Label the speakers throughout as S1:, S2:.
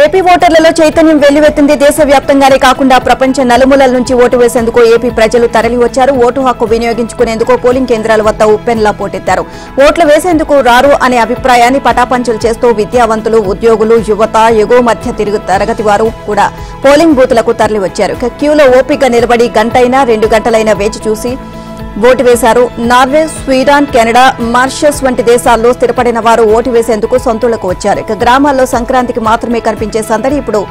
S1: AP ఓటర్లలో చైతన్యం వెల్లువెత్తింది. దేశవ్యాప్తంగానే కాకుండా ప్రపంచ నలుమూలల నుంచి ఓటు వేసేందుకు ఏపీ ప్రజలు తరలివచ్చారు. ఓటు హక్కు వినియోగించుకునేందుకు పోలింగ్ కేంద్రాల వద్ద ఉప్పెన్లా పోటెత్తారు. ఓట్లు వేసేందుకు రారు అనే అభిప్రాయాన్ని పటాపంచలు చేస్తూ విద్యావంతులు, ఉద్యోగులు, యువత, ఎగువ మధ్య తరగతి వారు కూడా పోలింగ్ బూతులకు తరలివచ్చారు. క్యూలో ఓపిక నిలబడి గంటైనా 2 గంటలైనా వేచి చూసి ఓటు వేశారు. నార్వే, స్వీడన్, కెనడా, మారిషస్ వంటి దేశాల్లో స్థిరపడిన వారు ఓటు వేసేందుకు సొంతూళ్లకు వచ్చారు. ఇక గ్రామాల్లో సంక్రాంతికి మాత్రమే కనిపించే సందడి ఇప్పుడు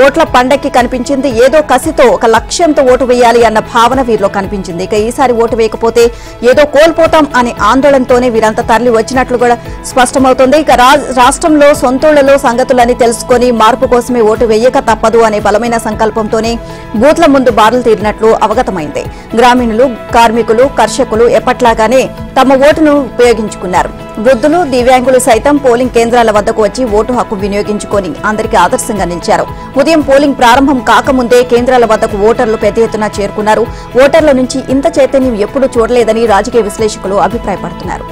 S1: ఓట్ల పండక్కి కనిపించింది. ఏదో కసితో ఒక లక్ష్యంతో ఓటు వేయాలి అన్న భావన వీరిలో కనిపించింది. ఇక ఈసారి ఓటు వేయకపోతే ఏదో కోల్పోతాం అనే ఆందోళనతోనే వీరంతా తరలి వచ్చినట్లు కూడా స్పష్టమవుతోంది. ఇక రాష్ట్రంలో సొంతూళ్లలో సంగతులని తెలుసుకుని మార్పు కోసమే ఓటు వేయక తప్పదు అనే బలమైన సంకల్పంతోనే బూత్ల ముందు బారులు తీరినట్లు అవగతమైంది. గ్రామీణులు, కార్మికులు, కర్షకులు ఎప్పట్లాగానే తమ ఓటును ఉపయోగించుకున్నారు. వృద్ధులు, దివ్యాంగులు సైతం పోలింగ్ కేంద్రాల వద్దకు వచ్చి ఓటు హక్కు వినియోగించుకొని అందరికీ ఆదర్శంగా నిలిచారు. ఉదయం పోలింగ్ ప్రారంభం కాకముందే కేంద్రాల వద్దకు ఓటర్లు పెద్ద ఎత్తున చేరుకున్నారు. ఓటర్ల నుంచి ఇంత చైతన్యం ఎప్పుడూ చూడలేదని రాజకీయ విశ్లేషకులు అభిప్రాయపడుతున్నారు.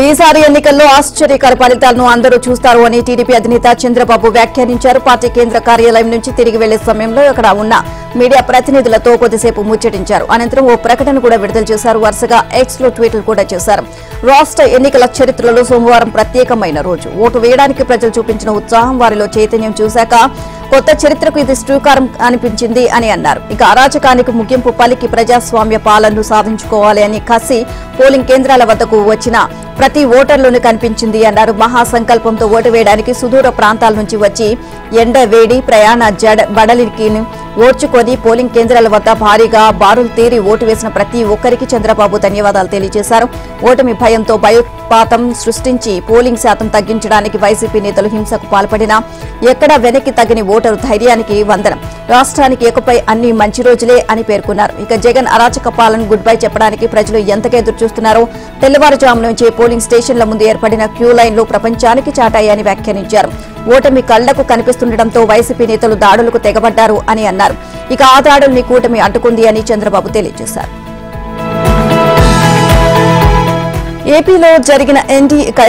S1: ఈసారి ఎన్నికల్లో ఆశ్చర్యకర ఫలితాలను అందరూ చూస్తారు అని టీడీపీ అధినేత చంద్రబాబు వ్యాఖ్యానించారు. పార్టీ కేంద్ర కార్యాలయం నుంచి తిరిగి వెళ్లే సమయంలో అక్కడ ఉన్న మీడియా ప్రతినిధులతో కొద్దిసేపు ముచ్చటించారు. అనంతరం ఓ ప్రకటన కూడా విడుదల చేశారు. వరుసగా ఎక్స్ లో ట్వీట్లు కూడా చేశారు. రాష్ట్ర ఎన్నికల చరిత్రలో సోమవారం ప్రత్యేకమైన రోజు. ఓటు వేయడానికి ప్రజలు చూపించిన ఉత్సాహం, వారిలో చైతన్యం చూశాక కొత్త చరిత్రకు ఇది శ్రీకారం అనిపించింది అని అన్నారు. ఇక అరాచకానికి ముగింపు పలికి ప్రజాస్వామ్య పాలనను సాధించుకోవాలి అని కసి పోలింగ్ కేంద్రాల వద్దకు వచ్చిన ప్రతి ఓటర్లోనూ కనిపించింది అన్నారు. మహాసంకల్పంతో ఓటు వేయడానికి సుదూర ప్రాంతాల నుంచి వచ్చి ఎండ, వేడి, ప్రయాణ బడలికి ఓర్చుకొని పోలింగ్ కేంద్రాల వద్ద భారీగా బారులు తీరి ఓటు వేసిన ప్రతి ఒక్కరికి చంద్రబాబు ధన్యవాదాలు తెలియజేశారు. ఓటమి భయంతో భయోత్పాతం సృష్టించి పోలింగ్ శాతం తగ్గించడానికి వైసీపీ నేతలు హింసకు పాల్పడినా ఎక్కడా వెనక్కి తగ్గని ఓటరు ధైర్యానికి వందనం. రాష్ట్రానికి ఇకపై అన్ని మంచి రోజులే అని పేర్కొన్నారు. ఇక జగన్ అరాచక పాలన గుడ్ బై చెప్పడానికి ప్రజలు ఎంతగా ఎదురు చూస్తున్నారో తెల్లవారుజాము నుంచే పోలింగ్ స్టేషన్ల ముందు ఏర్పడిన క్యూ లైన్లు ప్రపంచానికి చాటాయని వ్యాఖ్యానించారు. ఓటమి కళ్లకు కనిపిస్తుండటంతో వైసీపీ నేతలు దాడులకు తెగబడ్డారు అని అన్నారు. ఇక ఆ దాడుల్ని కూటమి అడ్డుకుంది అని చంద్రబాబు తెలియజేశారు. ఏపీలో జరిగిన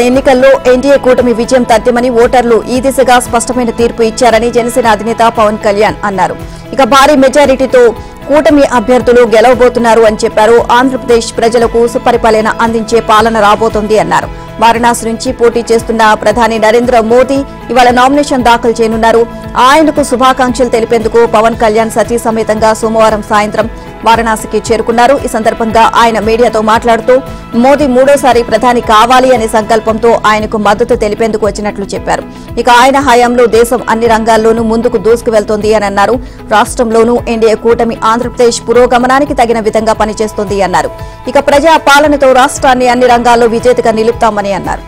S1: ఎన్నికల్లో ఎన్డీఏ కూటమి విజయం తథ్యమని ఓటర్లు ఈ దిశగా స్పష్టమైన తీర్పు ఇచ్చారని జనసేన అధినేత పవన్ కళ్యాణ్ అన్నారు. ఇక భారీ మెజారిటీతో కూటమి అభ్యర్థులు గెలవబోతున్నారు అని చెప్పారు. ఆంధ్రప్రదేశ్ ప్రజలకు సుపరిపాలన అందించే పాలన రాబోతోంది అన్నారు. వారణాసి నుంచి పోటీ చేస్తున్న ప్రధాని నరేంద్ర మోదీ ఇవాళ నామినేషన్ దాఖలు చేయనున్నారు. ఆయనకు శుభాకాంక్షలు తెలిపేందుకు పవన్ కళ్యాణ్ సతీ సమేతంగా సోమవారం సాయంత్రం వారణాసికి చేరుకున్నారు. ఈ సందర్భంగా ఆయన మీడియాతో మాట్లాడుతూ మోదీ మూడోసారి ప్రధాని కావాలి అనే సంకల్పంతో ఆయనకు మద్దతు తెలిపేందుకు వచ్చినట్లు చెప్పారు. ఇక ఆయన హయాంలో దేశం అన్ని రంగాల్లోనూ ముందుకు దూసుకు వెళ్తోంది అని అన్నారు. రాష్ట్రంలోనూ ఎన్డీఏ కూటమి ఆంధ్రప్రదేశ్ పురోగమనానికి తగిన విధంగా పనిచేస్తోంది అన్నారు. ఇక ప్రజా పాలనతో రాష్ట్రాన్ని అన్ని రంగాల్లో విజేతగా నిలుపుతామని అన్నారు.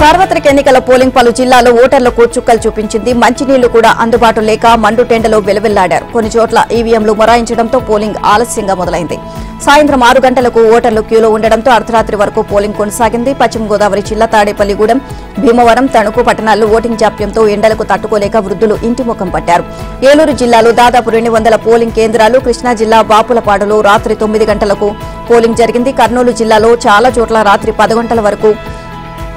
S1: సార్వత్రిక ఎన్నికల పోలింగ్ పలు జిల్లాల్లో ఓటర్లకు చుక్కలు చూపించింది. మంచినీళ్లు కూడా అందుబాటు లేక మండుటెండలో వెలువెల్లాడారు. కొన్ని చోట్ల ఈవీఎంలు మొరాయించడంతో పోలింగ్ ఆలస్యంగా మొదలైంది. సాయంత్రం 6 గంటలకు ఓటర్లు క్యూలో ఉండడంతో అర్ధరాత్రి వరకు పోలింగ్ కొనసాగింది. పశ్చిమ గోదావరి జిల్లా తాడేపల్లిగూడెం, భీమవరం, తణుకు పట్టణాల్లో ఓటింగ్ జాప్యంతో ఎండలకు తట్టుకోలేక వృద్ధులు ఇంటి ముఖం పట్టారు. ఏలూరు జిల్లాలో దాదాపు 200 పోలింగ్ కేంద్రాలు, కృష్ణా జిల్లా బాపులపాడులో రాత్రి 9 గంటలకు పోలింగ్ జరిగింది. కర్నూలు జిల్లాలో చాలా చోట్ల రాత్రి 10 గంటల వరకు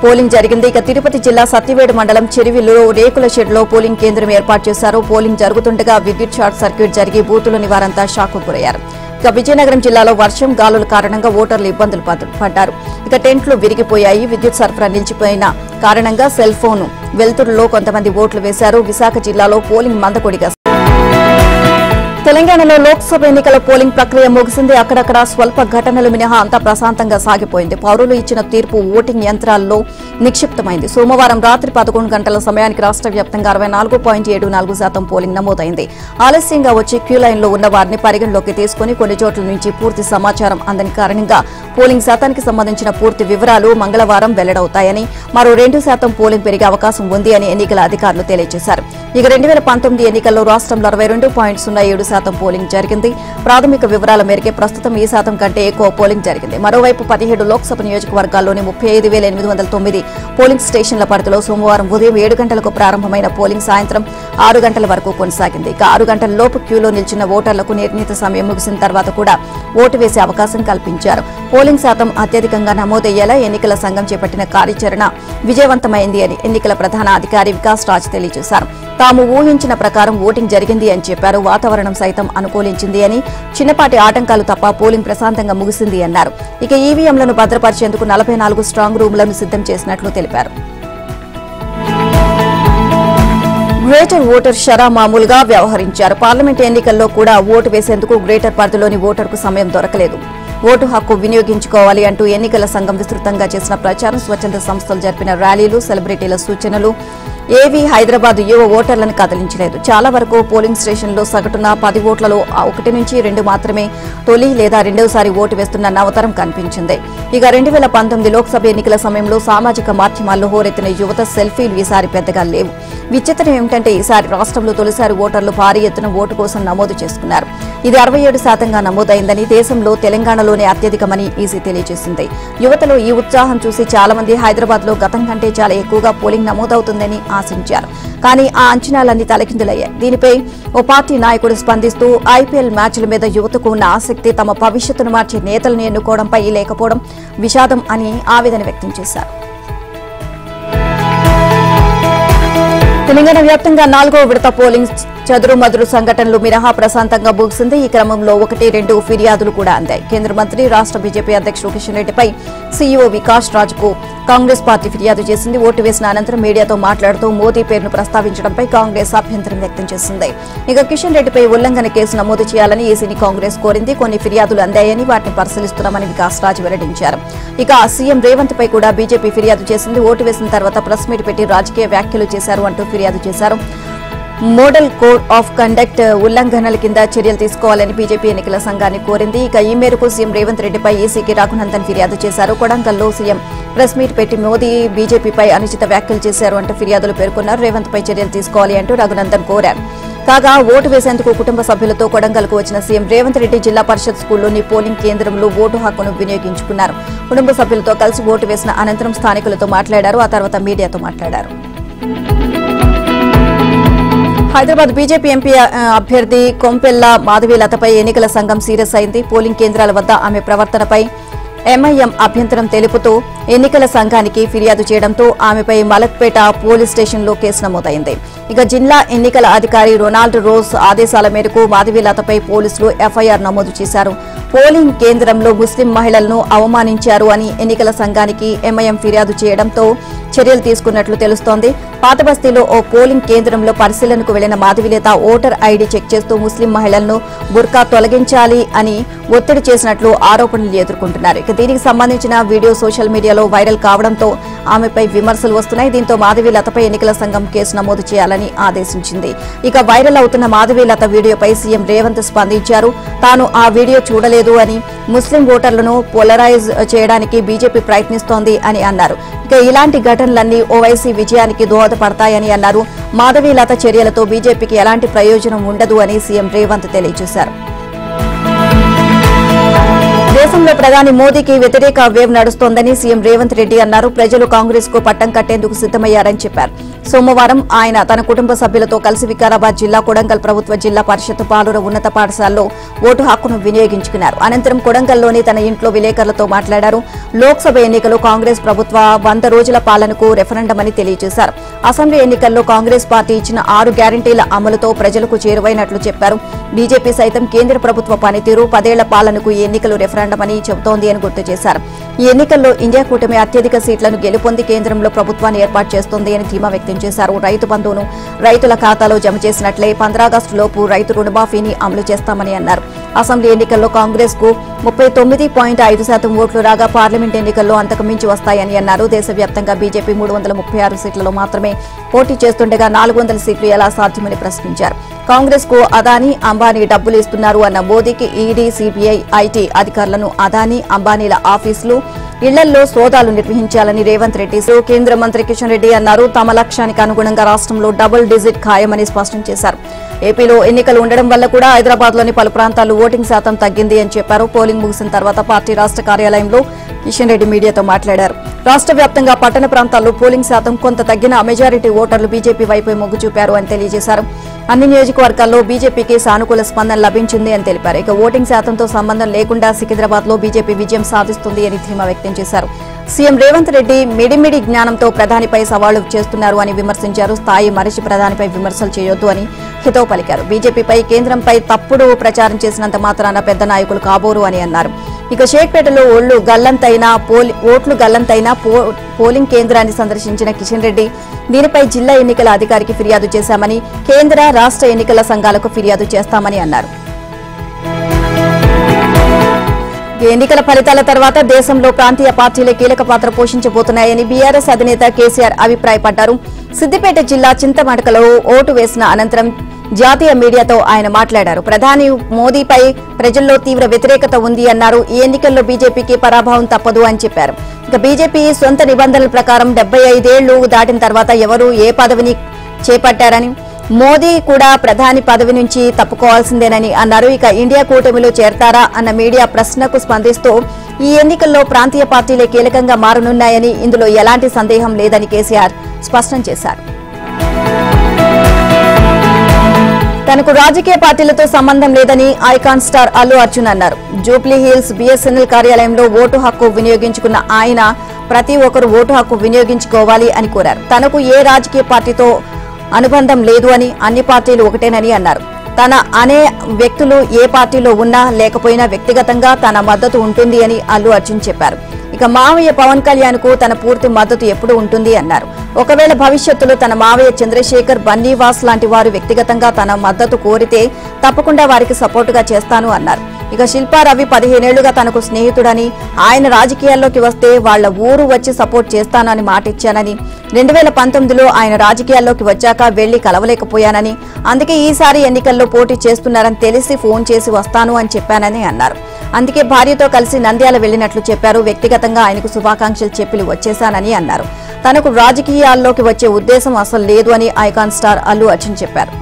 S1: పోలింగ్ జరిగింది. ఇక తిరుపతి జిల్లా సత్యవేడు మండలం చెరువిలో రేకుల షెడ్లో పోలింగ్ కేంద్రం ఏర్పాటు చేశారు. పోలింగ్ జరుగుతుండగా విద్యుత్ షార్ట్ సర్క్యూట్ జరిగి బూతులోని వారంతా షాక్కు గురయ్యారు. ఇక విజయనగరం జిల్లాలో వర్షం, గాలుల కారణంగా ఓటర్లు ఇబ్బందులు పడ్డారు. ఇక టెంట్లు విరిగిపోయాయి. విద్యుత్ సరఫరా నిలిచిపోయిన కారణంగా సెల్ ఫోన్ వెలుతురులో కొంతమంది ఓట్లు వేశారు. విశాఖ జిల్లాలో పోలింగ్ మందకొడిగా తెలంగాణలో లోక్సభ ఎన్నికల పోలింగ్ ప్రక్రియ ముగిసింది. అక్కడక్కడ స్వల్ప ఘటనలు మినహా అంతా ప్రశాంతంగా సాగిపోయింది. పౌరులు ఇచ్చిన తీర్పు ఓటింగ్ యంత్రాల్లో నిక్షిప్తమైంది. సోమవారం రాత్రి 11 గంటల సమయానికి రాష్ట్ర వ్యాప్తంగా 64.74% పోలింగ్ నమోదైంది. ఆలస్యంగా వచ్చి క్యూ లైన్లో ఉన్న వారిని పరిగణలోకి తీసుకుని కొన్ని చోట్ల నుంచి పూర్తి సమాచారం అందని కారణంగా పోలింగ్ శాతానికి సంబంధించిన పూర్తి వివరాలు మంగళవారం వెల్లడవుతాయని, మరో 2% పోలింగ్ పెరిగే అవకాశం ఉంది అని ఎన్నికల అధికారులు తెలియజేశారు. ఇక 2019 ఎన్నికల్లో రాష్ట్రంలో 62.07% పోలింగ్ జరిగింది. ప్రాథమిక వివరాల మేరకే ప్రస్తుతం ఈ శాతం కంటే ఎక్కువ పోలింగ్ జరిగింది. మరోవైపు 17 లోక్సభ నియోజకవర్గాల్లోని 35,809 పోలింగ్ స్టేషన్ల పరిధిలో సోమవారం ఉదయం 7 గంటలకు ప్రారంభమైన పోలింగ్ సాయంత్రం 6 గంటల వరకు కొనసాగింది. ఇక 6 గంటల లోపు క్యూలో నిలిచిన ఓటర్లకు నిర్ణీత సమయం ముగిసిన తర్వాత కూడా ఓటు వేసే అవకాశం కల్పించారు. పోలింగ్ శాతం అత్యధికంగా నమోదయ్యేలా ఎన్నికల సంఘం చేపట్టిన కార్యాచరణ విజయవంతమైంది అని ఎన్నికల ప్రధాన అధికారి వికాస్ రాజ్ తెలియజేశారు. తాము ఊహించిన ప్రకారం ఓటింగ్ జరిగింది అని చెప్పారు. వాతావరణం సైతం అనుకూలించింది అని, చిన్నపాటి ఆటంకాలు తప్ప పోలింగ్ ప్రశాంతంగా ముగిసింది అన్నారు. ఇక ఈవీఎంలను భద్రపరిచేందుకు 44 స్ట్రాంగ్ రూమ్లను సిద్ధం చేసినట్లు తెలిపారు. గ్రేటర్ ఓటర్ షరా మామూలుగా వ్యవహరించారు. పార్లమెంట్ ఎన్నికల్లో కూడా ఓటు వేసేందుకు గ్రేటర్ పరిధిలోని ఓటర్కు సమయం దొరకలేదు. ఓటు హక్కు వినియోగించుకోవాలి అంటూ ఎన్నికల సంఘం విస్తృతంగా చేసిన ప్రచారం, స్వచ్ఛంద సంస్థలు జరిపిన ర్యాలీలు, సెలబ్రిటీల సూచనలు ఏవీ హైదరాబాద్ యువ ఓటర్లను కదిలించలేదు. చాలా వరకు పోలింగ్ స్టేషన్లో సగటున 10 ఓట్లలో 1 నుంచి 2 మాత్రమే తొలి లేదా రెండవసారి ఓటు వేస్తున్న నవతరం కనిపించింది. ఇక 2019 లోక్సభ ఎన్నికల సమయంలో సామాజిక మాధ్యమాల్లో హోరెత్తిన యువత సెల్ఫీలు ఈసారి పెద్దగా లేవు. విచిత్రం ఏమిటంటే ఈసారి రాష్ట్రంలో తొలిసారి ఓటర్లు భారీ ఎత్తున ఓటు కోసం నమోదు చేసుకున్నారు. ఇది 67% నమోదైందని, దేశంలో తెలంగాణలోనే అత్యధికమని ఈసీ తెలియజేసింది. యువతలో ఈ ఉత్సాహం చూసి చాలా మంది హైదరాబాద్ లో గతం కంటే చాలా ఎక్కువగా పోలింగ్ నమోదవుతుందని ఆశించారు. కానీ ఆ అంచనాలన్నీ తలకిందులయ్యాయి. దీనిపై ఓ పార్టీ నాయకుడు స్పందిస్తూ ఐపీఎల్ మ్యాచ్ల మీద యువతకు ఉన్న ఆసక్తి తమ భవిష్యత్తును మార్చే నేతలను ఎన్నుకోవడంపై లేకపోవడం విషాదం అని ఆవేదన వ్యక్తం చేశారు. తెలంగాణ వ్యాప్తంగా 4వ విడత పోలింగ్ చదురుమదురు సంఘటనలు మినహా ప్రశాంతంగా ముగిసింది. ఈ క్రమంలో 1-2 ఫిర్యాదులు కూడా అందాయి. కేంద్ర మంత్రి, రాష్ట్ర బీజేపీ అధ్యక్షుడు కిషన్ రెడ్డిపై సీఈఓ వికాస్ రాజ్కు కాంగ్రెస్ పార్టీ ఫిర్యాదు చేసింది. ఓటు వేసిన అనంతరం మీడియాతో మాట్లాడుతూ మోదీ పేరును ప్రస్తావించడంపై కాంగ్రెస్ అభ్యంతరం వ్యక్తం చేసింది. ఇక కిషన్ రెడ్డిపై ఉల్లంఘన కేసు నమోదు చేయాలని ఈసీని కాంగ్రెస్ కోరింది. కొన్ని ఫిర్యాదులు అందాయని, వాటిని పరిశీలిస్తున్నామని వికాస్ రాజ్ వెల్లడించారు. ఇక సీఎం రేవంత్ పై కూడా బీజేపీ ఫిర్యాదు చేసింది. ఓటు వేసిన తర్వాత ప్రెస్ మీట్ పెట్టి రాజకీయ వ్యాఖ్యలు చేశారు అంటూ ఫిర్యాదు చేశారు. మోడల్ కోడ్ ఆఫ్ కండక్ట్ ఉల్లంఘనల కింద చర్యలు తీసుకోవాలని బీజేపీ ఎన్నికల సంఘాన్ని కోరింది. ఇక ఈ మేరకు సీఎం రేవంత్ రెడ్డిపై ఈసీకి రఘునందన్ ఫిర్యాదు చేశారు. కొడంగల్లో సీఎం ప్రెస్ మీట్ పెట్టి మోదీ బీజేపీపై అనుచిత వ్యాఖ్యలు చేశారు అంటూ ఫిర్యాదులు పేర్కొన్నారు. రేవంత్ పై చర్యలు తీసుకోవాలి అంటూ రఘునందన్ కోరారు. కాగా ఓటు వేసేందుకు కుటుంబ సభ్యులతో కొడంగల్కు వచ్చిన సీఎం రేవంత్ రెడ్డి జిల్లా పరిషత్ స్కూల్లోని పోలింగ్ కేంద్రంలో ఓటు హక్కును వినియోగించుకున్నారు. కుటుంబ సభ్యులతో కలిసి ఓటు వేసిన అనంతరం స్థానికులతో మాట్లాడారు. ఆ తర్వాత మీడియాతో మాట్లాడారు. హైదరాబాద్ బీజేపీ ఎంపీ అభ్యర్థి కొంపెల్ల మాధవీలతపై ఎన్నికల సంఘం సీరియస్ అయింది. పోలింగ్ కేంద్రాల వద్ద ఆమె ప్రవర్తనపై ఎంఐఎం అభ్యంతరం తెలుపుతూ ఎన్నికల సంఘానికి ఫిర్యాదు చేయడంతో ఆమెపై మలక్పేట పోలీస్ స్టేషన్లో కేసు నమోదైంది. ఇక జిల్లా ఎన్నికల అధికారి రొనాల్డ్ రోజ్ ఆదేశాల మేరకు మాధవీలతపై పోలీసులు ఎఫ్ఐఆర్ నమోదు చేశారు. పోలింగ్ కేంద్రంలో ముస్లిం మహిళలను అవమానించారు అని ఎన్నికల సంఘానికి ఎంఐఎం ఫిర్యాదు చేయడంతో చర్యలు తీసుకున్నట్లు తెలుస్తోంది. పాతబస్తీలో ఓ పోలింగ్ కేంద్రంలో పరిశీలనకు వెళ్లిన మాధవీలత ఓటర్ ఐడీ చెక్ చేస్తూ ముస్లిం మహిళలను బుర్కా తొలగించాలి అని ఒత్తిడి చేసినట్లు ఆరోపణలు ఎదుర్కొంటున్నారు. ఇక దీనికి సంబంధించిన వీడియో సోషల్ మీడియాలో వైరల్ కావడంతో ఆమెపై విమర్శలు వస్తున్నాయి. దీంతో మాధవీలతపై ఎన్నికల సంఘం కేసు నమోదు చేయాలని ఆదేశించింది. ఇక వైరల్ అవుతున్న మాధవీలత వీడియోపై సీఎం రేవంత్ స్పందించారు. తాను ఆ వీడియో చూడలేదు అని, ముస్లిం ఓటర్లను పోలరైజ్ చేయడానికి బీజేపీ ప్రయత్నిస్తోంది అని అన్నారు. ఇక ఇలాంటి ఘటనలన్నీ ఓవైసీ విజయానికి దోహదపడతాయని అన్నారు. మాధవీలత చర్యలతో బీజేపీకి ఎలాంటి ప్రయోజనం ఉండదు అని సీఎం రేవంత్ తెలియజేశారు. దేశంలో ప్రధాని మోదీకి వ్యతిరేక వేవ్ నడుస్తోందని సీఎం రేవంత్ రెడ్డి అన్నారు. ప్రజలు కాంగ్రెస్ కు పట్టం కట్టేందుకు సిద్దమయ్యారని చెప్పారు. సోమవారం ఆయన తన కుటుంబ సభ్యులతో కలిసి వికారాబాద్ జిల్లా కొడంగల్ ప్రభుత్వ జిల్లా పరిషత్ బాలుర ఉన్నత పాఠశాలలో ఓటు హక్కును వినియోగించుకున్నారు. అనంతరం కొడంగల్లోని తన ఇంట్లో విలేకరులతో మాట్లాడారు. లోక్సభ ఎన్నికలు కాంగ్రెస్ ప్రభుత్వ 100 రోజుల పాలనకు రెఫరెండం అని తెలియజేశారు. అసెంబ్లీ ఎన్నికల్లో కాంగ్రెస్ పార్టీ ఇచ్చిన 6 గ్యారంటీల అమలుతో ప్రజలకు చేరువైనట్లు చెప్పారు. బీజేపీ సైతం కేంద్ర ప్రభుత్వ పనితీరు, 10 ఏళ్ల పాలనకు ఈ ఎన్నికలు రెఫరెండం అని చెబుతోంది అని గుర్తు చేశారు. ఈ ఎన్నికల్లో ఇండియా కూటమి అత్యధిక సీట్లను గెలుపొంది కేంద్రంలో ప్రభుత్వాన్ని ఏర్పాటు చేస్తోంది అని ధీమా వ్యక్తం చేశారు. రైతు బంధువును రైతుల ఖాతాలో జమ చేసినట్లే 15 ఆగస్టులోపు రైతు రుణమాఫీని అమలు చేస్తామని అన్నారు. అసెంబ్లీ ఎన్నికల్లో కాంగ్రెస్ కు 39.5% ఓట్లు రాగా పార్లమెంట్ ఎన్నికల్లో అంతకు మించి వస్తాయని అన్నారు. దేశవ్యాప్తంగా బీజేపీ 336 సీట్లలో మాత్రమే పోటీ చేస్తుండగా 400 సీట్లు ఎలా సాధ్యమని ప్రశ్నించారు. కాంగ్రెస్ కు అదానీ, అంబానీ డబ్బులు ఇస్తున్నారు అన్న మోదీకి ఈడీ, సీబీఐ, ఐటీ అధికారులను అదానీ, అంబానీల ఆఫీసులు, ఇళ్లల్లో సోదాలు నిర్వహించాలని రేవంత్ రెడ్డి కేంద్ర మంత్రి కిషన్ రెడ్డి అన్నారు. తమ లక్ష్యానికి అనుగుణంగా రాష్ట్రంలో డబుల్ డిజిట్ ఖాయమని స్పష్టం చేశారు. ఏపీలో ఎన్నికలు ఉండడం వల్ల కూడా హైదరాబాద్లోని పలు ప్రాంతాల్లో ఓటింగ్ శాతం తగ్గింది అని చెప్పారు. పోలింగ్ ముగిసిన తర్వాత పార్టీ రాష్ట్ర కార్యాలయంలో కిషన్ రెడ్డి మీడియాతో మాట్లాడారు. రాష్ట్ర వ్యాప్తంగా పట్టణ ప్రాంతాల్లో పోలింగ్ శాతం కొంత తగ్గిన మెజారిటీ ఓటర్లు బీజేపీ వైపు మొగ్గు చూపారు అని తెలియజేశారు. అన్ని నియోజకవర్గాల్లో బీజేపీకి సానుకూల స్పందన లభించింది అని తెలిపారు. ఇక ఓటింగ్ శాతంతో సంబంధం లేకుండా సికింద్రాబాద్ లో బీజేపీ విజయం సాధిస్తుంది అని ధీమా వ్యక్తం చేశారు. సీఎం రేవంత్ రెడ్డి మిడిమిడి జ్ఞానంతో ప్రధానిపై సవాళ్లు చేస్తున్నారు అని విమర్శించారు. స్థాయి మరిచి ప్రధానిపై విమర్శలు చేయొద్దు అని హితవు పలికారు. బీజేపీపై కేంద్రంపై తప్పుడు ప్రచారం చేసినంత మాత్రాన పెద్ద నాయకులు కాబోరు అని అన్నారు. ఇక షేక్పేటలో ఓట్లు గల్లంతైనా పోలింగ్ కేంద్రాన్ని సందర్శించిన కిషన్ రెడ్డి దీనిపై జిల్లా ఎన్నికల అధికారికి ఫిర్యాదు చేశామని, కేంద్ర రాష్ట్ర ఎన్నికల సంఘాలకు ఫిర్యాదు చేస్తామని అన్నారు. ఎన్నికల ఫలితాల తర్వాత దేశంలో ప్రాంతీయ పార్టీలే కీలక పాత్ర పోషించబోతున్నాయని బీఆర్ఎస్ అధినేత కేసీఆర్ అభిప్రాయపడ్డారు. సిద్దిపేట జిల్లా చింతమడకలో ఓటు వేసిన అనంతరం జాతీయ మీడియాతో ఆయన మాట్లాడారు. ప్రధాని మోదీపై ప్రజల్లో తీవ్ర వ్యతిరేకత ఉంది అన్నారు. ఈ ఎన్నికల్లో బీజేపీకి పరాభవం తప్పదు అని చెప్పారు. ఇక బీజేపీ సొంత నిబంధనల ప్రకారం 75 ఏళ్లు దాటిన తర్వాత ఎవరు ఏ పదవిని చేపట్టారని, మోదీ కూడా ప్రధాని పదవి నుంచి తప్పుకోవాల్సిందేనని అన్నారు. ఇక ఇండియా కూటమిలో చేరతారా అన్న మీడియా ప్రశ్నకు స్పందిస్తూ ఈ ఎన్నికల్లో ప్రాంతీయ పార్టీలే కీలకంగా మారనున్నాయని, ఇందులో ఎలాంటి సందేహం లేదని కేసీఆర్ స్పష్టం చేశారు. తనకు రాజకీయ పార్టీలతో సంబంధం లేదని ఐకాన్ స్టార్ అల్లు అర్జున్ అన్నారు. జూబ్లీ హిల్స్ బీఎస్ఎన్ఎల్ కార్యాలయంలో ఓటు హక్కు వినియోగించుకున్న ఆయన ప్రతి ఒక్కరూ ఓటు హక్కు వినియోగించుకోవాలి అని కోరారు. తనకు ఏ రాజకీయ పార్టీతో అనుబంధం లేదు అని, అన్ని పార్టీలు ఒకటేనని అన్నారు. తన అనే వ్యక్తులు ఏ పార్టీలో ఉన్నా లేకపోయినా వ్యక్తిగతంగా తన మద్దతు ఉంటుంది అని అల్లు అర్జున్ చెప్పారు. ఇక మావయ్య పవన్ కళ్యాణ్ కు తన పూర్తి మద్దతు ఎప్పుడు ఉంటుంది అన్నారు. ఒకవేళ భవిష్యత్తులో తన మావయ్య చంద్రశేఖర్, బన్నీవాస్ లాంటి వారు వ్యక్తిగతంగా తన మద్దతు కోరితే తప్పకుండా వారికి సపోర్టుగా చేస్తాను అన్నారు. ఇక శిల్పా రవి 15 ఏళ్లుగా తనకు స్నేహితుడని, ఆయన రాజకీయాల్లోకి వస్తే వాళ్ల ఊరు వచ్చి సపోర్ట్ చేస్తానని మాటిచ్చానని, 2019లో ఆయన రాజకీయాల్లోకి వచ్చాక వెళ్లి కలవలేకపోయానని, అందుకే ఈసారి ఎన్నికల్లో పోటీ చేస్తున్నారని తెలిసి ఫోన్ చేసి వస్తాను అని చెప్పానని అన్నారు. అందుకే భార్యతో కలిసి నంద్యాల వెళ్లినట్లు చెప్పారు. వ్యక్తిగతంగా ఆయనకు శుభాకాంక్షలు చెప్పి వచ్చేశానని అన్నారు. తనకు రాజకీయాల్లోకి వచ్చే ఉద్దేశం అసలు లేదు అని ఐకాన్ స్టార్ అల్లు అర్జున్ చెప్పారు.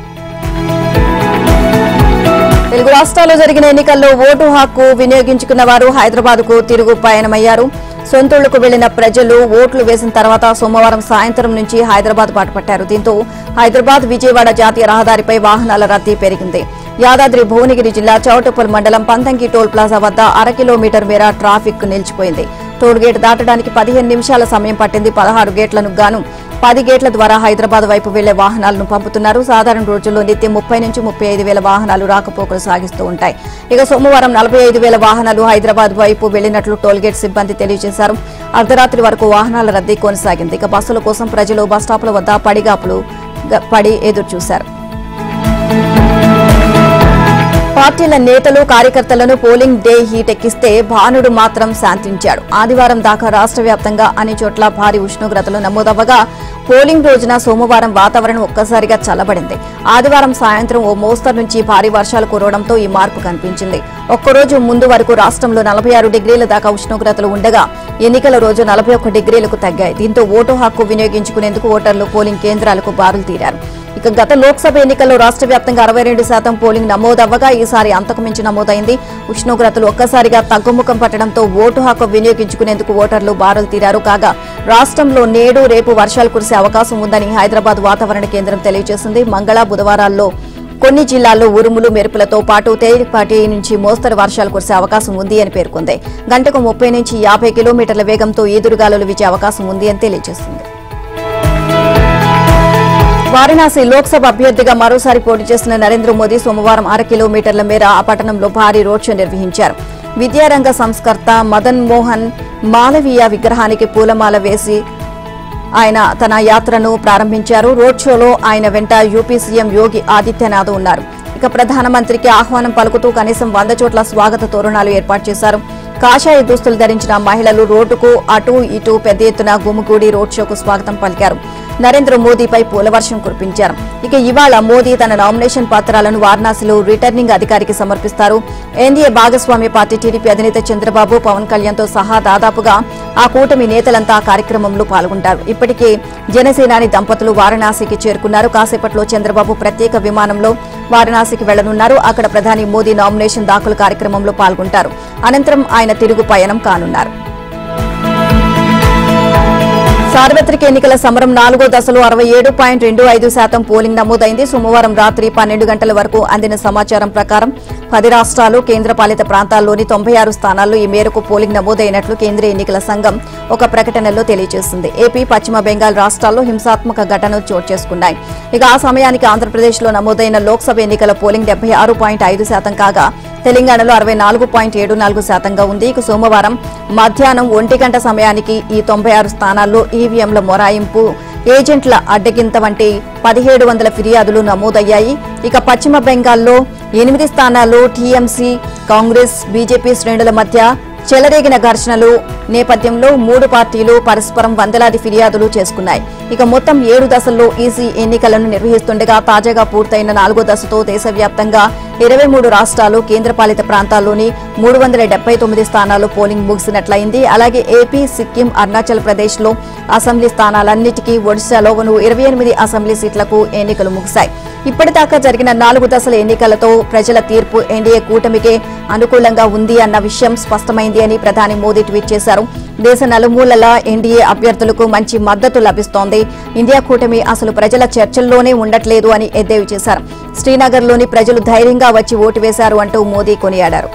S1: తెలుగు రాష్ట్రాల్లో జరిగిన ఎన్నికల్లో ఓటు హక్కు వినియోగించుకున్న వారు హైదరాబాద్ కు తిరుగు పయనమయ్యారు. సొంతూళ్లకు వెళ్లిన ప్రజలు ఓట్లు వేసిన తర్వాత సోమవారం సాయంత్రం నుంచి హైదరాబాద్ బాటపట్టారు. దీంతో హైదరాబాద్ విజయవాడ జాతీయ రహదారిపై వాహనాల రద్దీ పెరిగింది. యాదాద్రి భువనగిరి జిల్లా చౌటుప్పల్ మండలం పంతంకి టోల్ ప్లాజా వద్ద 1/2 కిలోమీటర్ మేర ట్రాఫిక్ నిలిచిపోయింది. టోల్ గేట్ దాటడానికి 15 నిమిషాల సమయం పట్టింది. 16 గేట్లకు గాను 10 గేట్ల ద్వారా హైదరాబాద్ వైపు వెళ్లే వాహనాలను పంపుతున్నారు. సాధారణ రోజుల్లో నిత్యం 30 నుంచి 35 వేల వాహనాలు రాకపోకలు సాగిస్తూ ఉంటాయి. ఇక సోమవారం 45 వేల వాహనాలు హైదరాబాద్ వైపు వెళ్లినట్లు టోల్గేట్ సిబ్బంది తెలియజేశారు. అర్ధరాత్రి వరకు వాహనాల రద్దీ కొనసాగింది. ఇక బస్సుల కోసం ప్రజలు బస్టాప్ల వద్ద పడి ఎదురుచూశారు. పార్టీల నేతలు, కార్యకర్తలను పోలింగ్ డే హీటెక్కిస్తే భానుడు మాత్రం శాంతించాడు. ఆదివారం దాకా రాష్ట్ర వ్యాప్తంగా అన్ని చోట్ల భారీ ఉష్ణోగ్రతలు నమోదవ్వగా పోలింగ్ రోజున సోమవారం వాతావరణం ఒక్కసారిగా చల్లబడింది. ఆదివారం సాయంత్రం ఓ మోస్తరు నుంచి భారీ వర్షాలు కురవడంతో ఈ మార్పు కనిపించింది. ఒక్కరోజు ముందు వరకు రాష్ట్రంలో 46 డిగ్రీల దాకా ఉష్ణోగ్రతలు ఉండగా ఎన్నికల రోజు 41 డిగ్రీలకు తగ్గాయి. దీంతో ఓటు హక్కు వినియోగించుకునేందుకు ఓటర్లు పోలింగ్ కేంద్రాలకు బారులు తీరారు. ఇక గత లోక్సభ ఎన్నికల్లో రాష్ట్ర వ్యాప్తంగా 62% పోలింగ్ నమోదవ్వగా ఈసారి అంతకు మించి నమోదైంది. ఉష్ణోగ్రతలు ఒక్కసారిగా తగ్గుముఖం పట్టడంతో ఓటు హక్కు వినియోగించుకునేందుకు ఓటర్లు బారులు తీరారు. కాగా రాష్ట్రంలో నేడు, రేపు వర్షాలు కురిసే అవకాశం ఉందని హైదరాబాద్ వాతావరణ కేంద్రం తెలియజేసింది. మంగళ, బుధవారాల్లో కొన్ని జిల్లాల్లో ఉరుములు, మెరుపులతో పాటు తేలికపాటి నుంచి మోస్తరు వర్షాలు కురిసే అవకాశం ఉంది అని పేర్కొంది. గంటకు 30 నుంచి 50 కిలోమీటర్ల వేగంతో ఈదురుగాలులు వీచే అవకాశం ఉంది అని తెలియజేసింది. వారణాసి లోక్సభ అభ్యర్థిగా మరోసారి పోటీ చేసిన నరేంద్ర మోదీ సోమవారం 1/2 కిలోమీటర్ల మేర ఆ పట్టణంలో భారీ రోడ్ షో నిర్వహించారు. విద్యారంగ సంస్కర్త మదన్ మోహన్ మాలవీయ విగ్రహానికి పూలమాల వేసి ఆయన తన యాత్రను ప్రారంభించారు. రోడ్ షోలో ఆయన వెంట యూపీ సీఎం యోగి ఆదిత్యనాథ్ ఉన్నారు. ఇక ప్రధానమంత్రికి ఆహ్వానం పలుకుతూ కనీసం 100 చోట్ల స్వాగత తోరణాలు ఏర్పాటు చేశారు. కాషాయ దుస్తులు ధరించిన మహిళలు రోడ్డుకు అటూ ఇటూ పెద్ద ఎత్తున గుమిగూడి రోడ్ షోకు స్వాగతం పలికారు. నరేంద్ర మోదీపై పూలవర్షం కురిపించారు. ఇక ఇవాళ మోదీ తన నామినేషన్ పత్రాలను వారణాసిలో రిటర్నింగ్ అధికారికి సమర్పిస్తారు. ఎన్డీఏ భాగస్వామ్య పార్టీ టీడీపీ అధినేత చంద్రబాబు, పవన్ కళ్యాణ్తో సహా దాదాపుగా ఆ కూటమి నేతలంతా ఆ కార్యక్రమంలో పాల్గొంటారు. ఇప్పటికే జనసేనాని దంపతులు వారణాసికి చేరుకున్నారు. కాసేపట్లో చంద్రబాబు ప్రత్యేక విమానంలో వారణాసికి వెళ్లనున్నారు. అక్కడ ప్రధాని మోదీ నామినేషన్ దాఖలు కార్యక్రమంలో పాల్గొంటారు. అనంతరం ఆయన తిరుగు పయనం కానున్నారు. సార్వత్రిక ఎన్నికల సమరం 4వ దశలో 67.25% పోలింగ్ నమోదైంది. సోమవారం రాత్రి 12 గంటల వరకు అందిన సమాచారం ప్రకారం 10 రాష్ట్రాలు, కేంద్రపాలిత ప్రాంతాల్లోని 96 స్థానాల్లో ఈ మేరకు పోలింగ్ నమోదైనట్లు కేంద్రీయ ఎన్నికల సంఘం ఒక ప్రకటనలో తెలియజేసింది. ఏపీ, పశ్చిమ బెంగాల్ రాష్ట్రాల్లో హింసాత్మక ఘటనలు చోటు చేసుకున్నాయి. ఇక ఆ సమయానికి ఆంధ్రప్రదేశ్లో నమోదైన లోక్సభ ఎన్నికల పోలింగ్ 76.5% కాగా తెలంగాణలో 64.74% ఉంది. ఇక సోమవారం మధ్యాహ్నం 1 గంట సమయానికి ఈ 96 స్థానాల్లో ఈవీఎంల మొరాయింపు, ఏజెంట్ల అడ్డగింత వంటి 1700 ఫిర్యాదులు నమోదయ్యాయి. ఇక పశ్చిమ బెంగాల్లో 8 స్థానాల్లో టీఎంసీ, కాంగ్రెస్, బీజేపీ శ్రేణుల మధ్య చెలరేగిన ఘర్షణలు నేపథ్యంలో 3 పార్టీలు పరస్పరం వందలాది ఫిర్యాదులు చేసుకున్నాయి. ఇక మొత్తం 7 దశల్లో ఈసీ ఎన్నికలను నిర్వహిస్తుండగా తాజాగా పూర్తయిన 4వ దశతో దేశవ్యాప్తంగా 23 రాష్ట్రాలు, కేంద్రపాలిత ప్రాంతాల్లోని 379 స్థానాల్లో పోలింగ్ ముగిసినట్లయింది. అలాగే ఏపీ, సిక్కిం, అరుణాచల్ ప్రదేశ్లో అసెంబ్లీ స్థానాలన్నిటికీ, ఒడిశాలో 28 అసెంబ్లీ సీట్లకు ఎన్నికలు ముగిశాయి. ఇప్పటిదాకా జరిగిన 4 దశల ఎన్నికలతో ప్రజల తీర్పు ఎన్డీఏ కూటమికే అనుకూలంగా ఉంది అన్న విషయం స్పష్టమైంది అని ప్రధాని మోదీ ట్వీట్ చేశారు. దేశ నలుమూలలా ఎన్డీఏ అభ్యర్థులకు మంచి మద్దతు లభిస్తోంది. ఇండియా కూటమి అసలు ప్రజల చర్చల్లోనే ఉండట్లేదు అని ఎద్దేవి చేశారు. శ్రీనగర్లోని ప్రజలు ధైర్యంగా వచ్చి ఓటు వేశారు అంటూ మోదీ కొనియాడారు.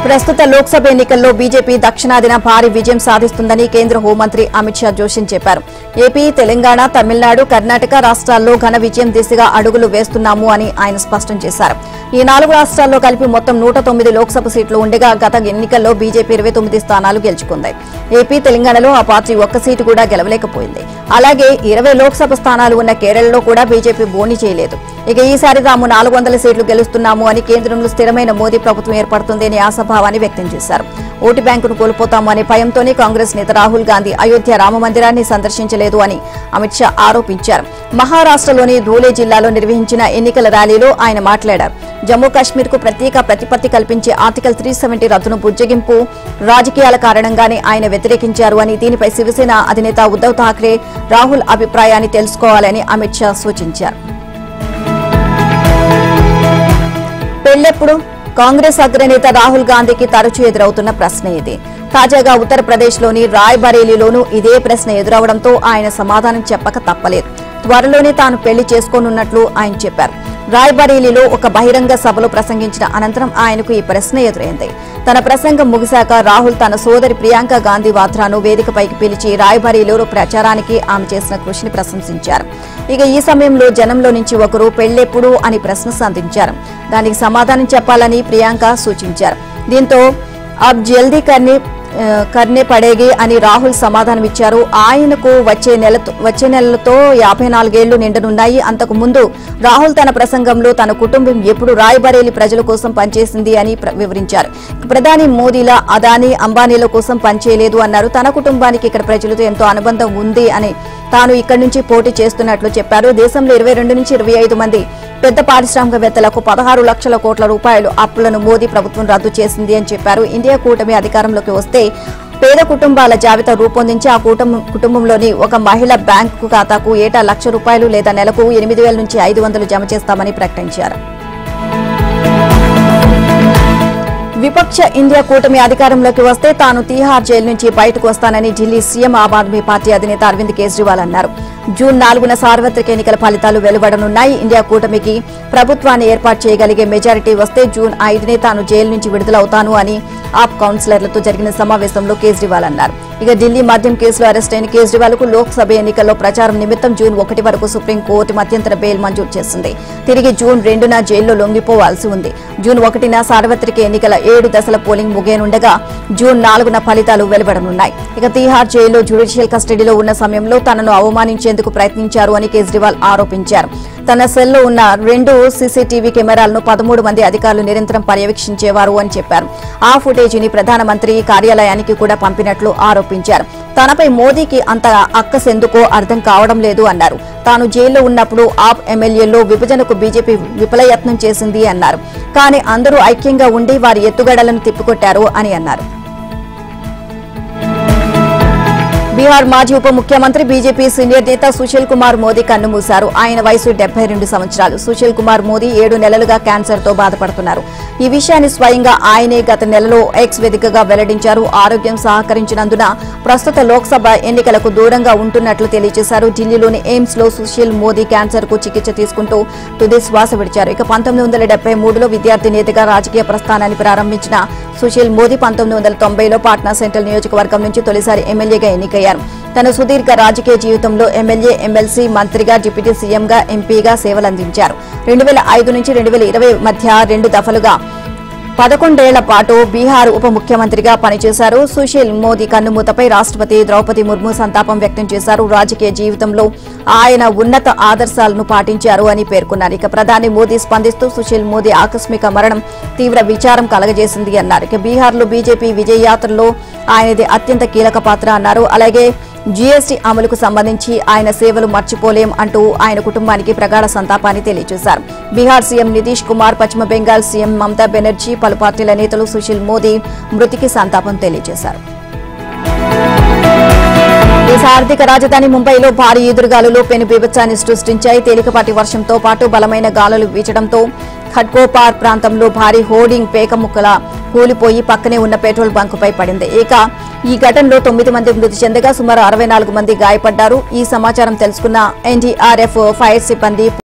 S1: ప్రస్తుత లోక్సభ ఎన్నికల్లో బీజేపీ దక్షిణాదిన భారీ విజయం సాధిస్తుందని కేంద్ర హోంమంత్రి అమిత్ షా జోషి చెప్పారు. ఏపీ, తెలంగాణ, తమిళనాడు, కర్ణాటక రాష్ట్రాల్లో ఘన విజయం దిశగా అడుగులు వేస్తున్నాము అని ఆయన స్పష్టం చేశారు. ఈ 4 రాష్ట్రాల్లో కలిపి మొత్తం 109 లోక్సభ సీట్లు ఉండగా గత ఎన్నికల్లో బీజేపీ 29 స్థానాలు గెలుచుకుంది. ఏపీ, తెలంగాణలో ఆ పార్టీ ఒక్క సీటు కూడా గెలవలేకపోయింది. అలాగే 20 లోక్సభ స్థానాలు ఉన్న కేరళలో కూడా బీజేపీ బోని చేయలేదు. ఇక ఈసారి తాము 400 సీట్లు గెలుస్తున్నాము అని, కేంద్రంలో స్థిరమైన మోదీ ప్రభుత్వం ఏర్పడుతుంది అని ఆశాభావాన్ని వ్యక్తం చేశారు. ఓటు బ్యాంకును కోల్పోతాము అనే భయంతోనే కాంగ్రెస్ నేత రాహుల్ గాంధీ అయోధ్య రామ మందిరాన్ని సందర్శించలేదు అని అమిత్ షా ఆరోపించారు. మహారాష్ట్రలోని ధూలే జిల్లాలో నిర్వహించిన ఎన్నికల ర్యాలీలో ఆయన మాట్లాడారు. జమ్మూ కాశ్మీర్ కు ప్రత్యేక ప్రతిపత్తి కల్పించే ఆర్టికల్ 370 రద్దును బుజ్జగింపు రాజకీయాల కారణంగానే ఆయన వ్యతిరేకించారు అని, దీనిపై శివసేన అధినేత ఉద్దవ్ ఠాక్రే, రాహుల్ అభిప్రాయాన్ని తెలుసుకోవాలని అమిత్ షా సూచించారు. పెళ్లెప్పుడు? కాంగ్రెస్ అగ్రనేత రాహుల్ గాంధీకి తరచూ ఎదురవుతున్న ప్రశ్న ఇది. తాజాగా ఉత్తరప్రదేశ్లోని రాయ్బరేలీలోనూ ఇదే ప్రశ్న ఎదురవడంతో ఆయన సమాధానం చెప్పక తప్పలేదు. త్వరలోనే తాను పెళ్లి చేసుకోనున్నట్లు ఆయన చెప్పారు. రాయ్బరేలీలో ఒక బహిరంగ సభలో ప్రసంగించిన అనంతరం ఆయనకు ఈ ప్రశ్న ఎదురైంది. తన ప్రసంగం ముగిశాక రాహుల్ తన సోదరి ప్రియాంక గాంధీ వాద్రాను వేదికపైకి పిలిచి రాయ్బరేలీలో ప్రచారానికి ఆమె చేసిన కృషిని ప్రశంసించారు. ఇక ఈ సమయంలో జనంలో నుంచి ఒకరు పెళ్లెప్పుడు అని ప్రశ్న సంధించారు. దానికి సమాధానం చెప్పాలని ప్రియాంక సూచించారు. దీంతో అబ్ జల్దీ కర్నే పడేగి అని రాహుల్ సమాధానమిచ్చారు. ఆయనకు వచ్చే నెలతో 54 ఏళ్లు నిండనున్నాయి. అంతకు ముందు రాహుల్ తన ప్రసంగంలో తన కుటుంబం ఎప్పుడు రాయ్బరేలీ ప్రజల కోసం పనిచేసింది అని వివరించారు. ప్రధాని మోదీలా అదానీ, అంబానీల కోసం పనిచేయలేదు అన్నారు. తన కుటుంబానికి ఇక్కడ ప్రజలతో ఎంతో అనుబంధం ఉంది అని, తాను ఇక్కడి నుంచి పోటీ చేస్తున్నట్లు చెప్పారు. దేశంలో 22 నుంచి 25 మంది పెద్ద పారిశ్రామికవేత్తలకు 16 లక్షల కోట్ల రూపాయలు అప్పులను మోదీ ప్రభుత్వం రద్దు చేసింది అని చెప్పారు. ఇండియా కూటమి అధికారంలోకి వస్తే పేద కుటుంబాల జాబితా రూపొందించి ఆ కుటుంబంలోని ఒక మహిళ బ్యాంకు ఖాతాకు ఏటా ₹1,00,000 లేదా నెలకు 8,000 నుంచి 500 జమ చేస్తామని ప్రకటించారు. విపక్ష ఇండియా కూటమి అధికారంలోకి వస్తే తాను తీహార్ జైలు నుంచి బయటకు వస్తానని ఢిల్లీ సీఎం ఆమ్ ఆద్మీ పార్టీ అధినేత అరవింద్ కేజ్రీవాల్ అన్నారు. జూన్ 4న సార్వత్రిక ఎన్నికల ఫలితాలు వెలువడనున్నాయి. ఇండియా కూటమికి ప్రభుత్వాన్ని ఏర్పాటు చేయగలిగే మెజారిటీ వస్తే జూన్ 5నే తాను జైలు నుంచి విడుదలవుతాను అని ఆప్ కౌన్సిలర్లతో జరిగిన సమావేశంలో కేజ్రీవాల్ అన్నారు. ఇక ఢిల్లీ మద్యం కేసులో అరెస్ట్ అయిన కేజ్రీవాల్ కు లోక్సభ ఎన్నికల్లో ప్రచారం నిమిత్తం జూన్ 1 వరకు సుప్రీంకోర్టు మధ్యంతర బెయిల్ మంజూరు చేసింది. తిరిగి జూన్ 2న జైల్లో లొంగిపోవాల్సి ఉంది. జూన్ 1న సార్వత్రిక ఎన్నికల 7 దశల పోలింగ్ ముగియనుండగా జూన్ 4న ఫలితాలు వెలువడనున్నాయి. ఇక తీహార్ జైల్లో జ్యుడిషియల్ కస్టడీలో ఉన్న సమయంలో తనను అవమానించేందుకు ప్రయత్నించారు అని కేజ్రీవాల్ ఆరోపించారు. తన సెల్లో ఉన్న 2 సీసీటీవీ కెమెరాలను 13 మంది అధికారులు నిరంతరం పర్యవేక్షించేవారు అని చెప్పారు. ఆ ఫుటేజీని ప్రధానమంత్రి కార్యాలయానికి కూడా పంపినట్లు ఆరోపించారు. తనపై మోదీకి అంత అక్కసెందుకో అర్థం కావడం లేదు అన్నారు. తాను జైల్లో ఉన్నప్పుడు ఆప్ ఎమ్మెల్యేల్లో విభజనకు బీజేపీ విఫలయత్నం చేసింది అన్నారు. కానీ అందరూ ఐక్యంగా ఉండి వారి ఎత్తుగడలను తిప్పికొట్టారు అని అన్నారు. బీహార్ మాజీ ఉప ముఖ్యమంత్రి బీజేపీ సీనియర్ నేత సుశీల్ కుమార్ మోదీ కన్నుమూశారు. ఆయన వయసు 72 సంవత్సరాలు. సుశీల్ కుమార్ మోదీ 7 నెలలుగా క్యాన్సర్తో బాధపడుతున్నారు. ఈ విషయాన్ని స్వయంగా ఆయనే గత నెలలో ఎక్స్ వేదికగా వెల్లడించారు. ఆరోగ్యం సహకరించినందున ప్రస్తుత లోక్సభ ఎన్నికలకు దూరంగా ఉంటున్నట్లు తెలియజేశారు. ఢిల్లీలోని ఎయిమ్స్ లో సుశీల్ మోదీ క్యాన్సర్ కు చికిత్స తీసుకుంటూ తుది శ్వాస విడిచారు. ఇక 1973లో విద్యార్థి నేతగా రాజకీయ ప్రస్థానాన్ని ప్రారంభించిన సుశీల్ మోదీ 1990లో పాట్నా సెంట్రల్ నియోజకవర్గం నుంచి తొలిసారి ఎమ్మెల్యేగా ఎన్నికయ్యారు. తన సుదీర్ఘ రాజకీయ జీవితంలో ఎమ్మెల్యే, ఎమ్మెల్సీ, మంత్రిగా, డిప్యూటీ సీఎంగా, ఎంపీగా సేవలందించారు. 2005 నుంచి 2020 మధ్య 2 దఫలుగా 11 ఏళ్ల పాటు బీహార్ ఉప ముఖ్యమంత్రిగా పనిచేశారు. సుశీల్ మోదీ కన్నుమూతపై రాష్ట్రపతి ద్రౌపది ముర్ము సంతాపం వ్యక్తం చేశారు. రాజకీయ జీవితంలో ఆయన ఉన్నత ఆదర్శాలను పాటించారు అని పేర్కొన్నారు. ఇక ప్రధాని మోదీ స్పందిస్తూ సుశీల్ మోదీ ఆకస్మిక మరణం తీవ్ర విచారం కలగజేసింది అన్నారు. ఇక బీహార్లో బీజేపీ విజయ యాత్రలో ఆయనది అత్యంత కీలక పాత్ర అన్నారు. అలాగే జీఎస్టీ అమలుకు సంబంధించి ఆయన సేవలు మర్చిపోలేం అంటూ ఆయన కుటుంబానికి ప్రగాఢ సంతాపాన్ని తెలియజేశారు. బీహార్ సీఎం నితీష్ కుమార్, పశ్చిమ బెంగాల్ సీఎం మమతా బెనర్జీ, పలు పార్టీల నేతలు సుశీల్ మోదీ మృతికి సంతాపం తెలియజేశారు. దేశ ఆర్థిక రాజధాని ముంబైలో భారీ ఈదురుగాలులు పెను బీభత్సాన్ని సృష్టించాయి. తేలికపాటి వర్షంతో పాటు బలమైన గాలులు వీచడంతో ఖడ్గోపార్ ప్రాంతంలో భారీ హోర్డింగ్ పేకముక్కల కూలిపోయి పక్కనే ఉన్న పెట్రోల్ బంకుపై పడింది. ఇక ఈ ఘటనలో 9 మంది మృతి చెందగా సుమారు 64 మంది గాయపడ్డారు. ఈ సమాచారం తెలుసుకున్న ఎన్డీఆర్ఎఫ్, ఫైర్ సిబ్బంది